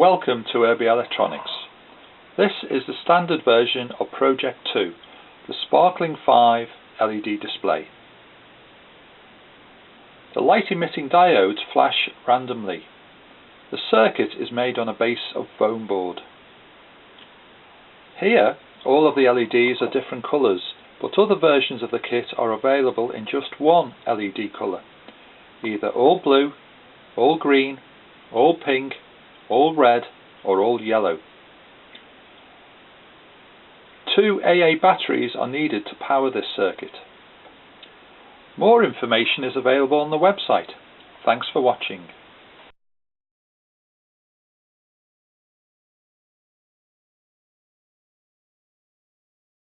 Welcome to Irby Electronics. This is the standard version of Project 2, the Sparkling 5 LED display. The light-emitting diodes flash randomly. The circuit is made on a base of foam board. Here, all of the LEDs are different colours, but other versions of the kit are available in just one LED colour, either all blue, all green, all pink, all red or all yellow. 2 AA batteries are needed to power this circuit. More information is available on the website. Thanks for watching.